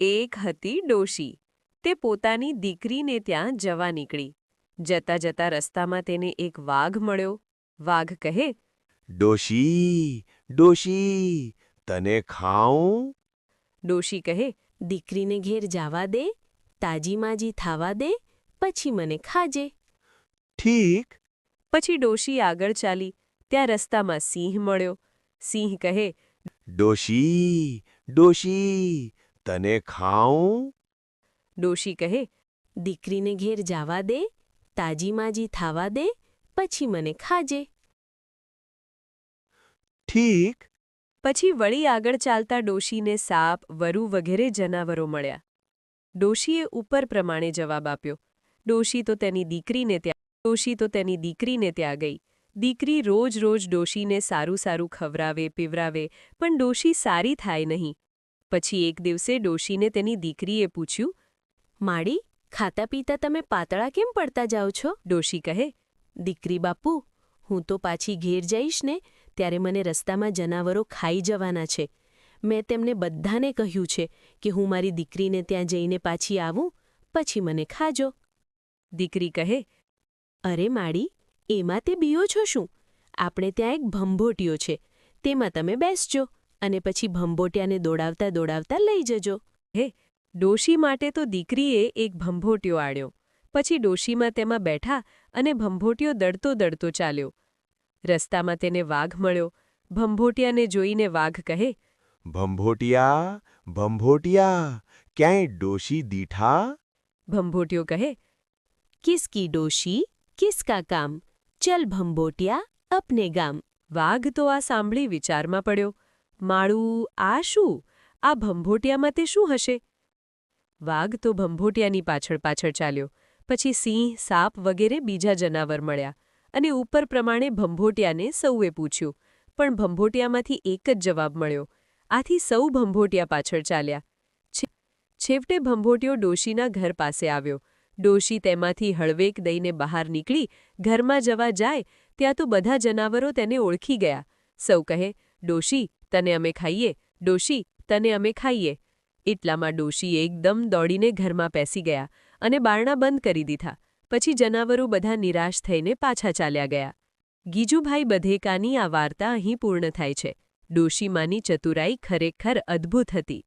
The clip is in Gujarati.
એક હતી ડોશી. તે પોતાની દીકરીને ત્યાં જવા નીકળી. જતા જતા રસ્તામાં તેને એક વાઘ મળ્યો. વાઘ કહે, ડોશી ડોશી, તને ખાઉં? ડોશી કહે, દીકરીને ઘેર જાવા દે, તાજી-માજી થાવા દે, પછી મને ખાજે. ઠીક. પછી ડોશી આગળ ચાલી. ત્યાં રસ્તામાં સિંહ મળ્યો. સિંહ કહે, ડોશી ડોશી, તને ખાઉં? ડોશી કહે, દીકરીને ઘેર જાવા દે, તાજી-માજી થાવા દે, પછી મને ખાજે. ઠીક. પછી વળી આગળ ચાલતા ડોશીને સાપ, વરુ વગેરે જનાવરો મળ્યા. ડોશીએ ઉપર પ્રમાણે જવાબ આપ્યો. ડોશી તો તેની દીકરીને ત્યાં ગઈ. દીકરી રોજ રોજ ડોશીને સારું સારું ખવરાવે પીવરાવે, પણ ડોશી સારી થાય નહીં. પછી એક દિવસે ડોશીને તેની દીકરીએ પૂછ્યું, માડી, ખાતા પીતા તમે પાતળા કેમ પડતા જાઓ છો? ડોશી કહે, દીકરી બાપુ, હું તો પાછી ઘેર જઈશ ને ત્યારે મને રસ્તામાં જનાવરો ખાઈ જવાના છે. મેં તેમને બધાને કહ્યું છે કે હું મારી દીકરીને ત્યાં જઈને પાછી આવું, પછી મને ખાજો. દીકરી કહે, અરે માડી, એમાં તે બીઓ છો શું? આપણે ત્યાં એક ભંભોટિયો છે, તેમાં તમે બેસજો અને પછી ભંભોટિયાને દોડાવતા દોડાવતા લઈ જજો. ડોશી માટે તો દીકરીએ એક ભંભોટિયો આણ્યો. પછી ડોશીમાં તેમાં બેઠા અને ભંભોટિયો દડતો દડતો ચાલ્યો. રસ્તામાં તેને વાઘ મળ્યો. ભંભોટિયાને જોઈને વાઘ કહે, ભંભોટિયા ભંભોટિયા, ક્યાંય ડોશી દીઠા? ભંભોટિયો કહે, કિસકી ડોશી કિસકા કામ, ચલ ભંભોટિયા અપને ગામ. વાઘ તો આ સાંભળી વિચારમાં પડ્યો. માળું, આ શું? આ ભંભોટિયામાં તે શું હશે? વાઘ તો ભંભોટિયાની પાછળ પાછળ ચાલ્યો. પછી સિંહ, સાપ વગેરે બીજા જનાવર મળ્યા અને ઉપર પ્રમાણે ભંભોટિયાને સૌએ પૂછ્યું, પણ ભંભોટિયામાંથી એક જ જવાબ મળ્યો. આથી સૌ ભંભોટિયા પાછળ ચાલ્યા. છેવટે ભંભોટિયો ડોશીના ઘર પાસે આવ્યો. ડોશી તેમાંથી હળવેક દઈને બહાર નીકળી ઘરમાં જવા જાય ત્યાં તો બધા જનાવરો તેને ઓળખી ગયા. સૌ કહે, ડોશી, તને અમે ખાઈએ, ડોશી, તને અમે ખાઈએ. એટલામાં ડોશી એકદમ દોડીને ઘરમાં પેસી ગયા અને બારણા બંધ કરી દીધા. પછી જનાવરો બધા નિરાશ થઈને પાછા ચાલ્યા ગયા. ગીજુભાઈ બધેકાની આ વાર્તા અહીં પૂર્ણ થાય છે. ડોશીમાની ચતુરાઈ ખરેખર અદ્ભુત હતી.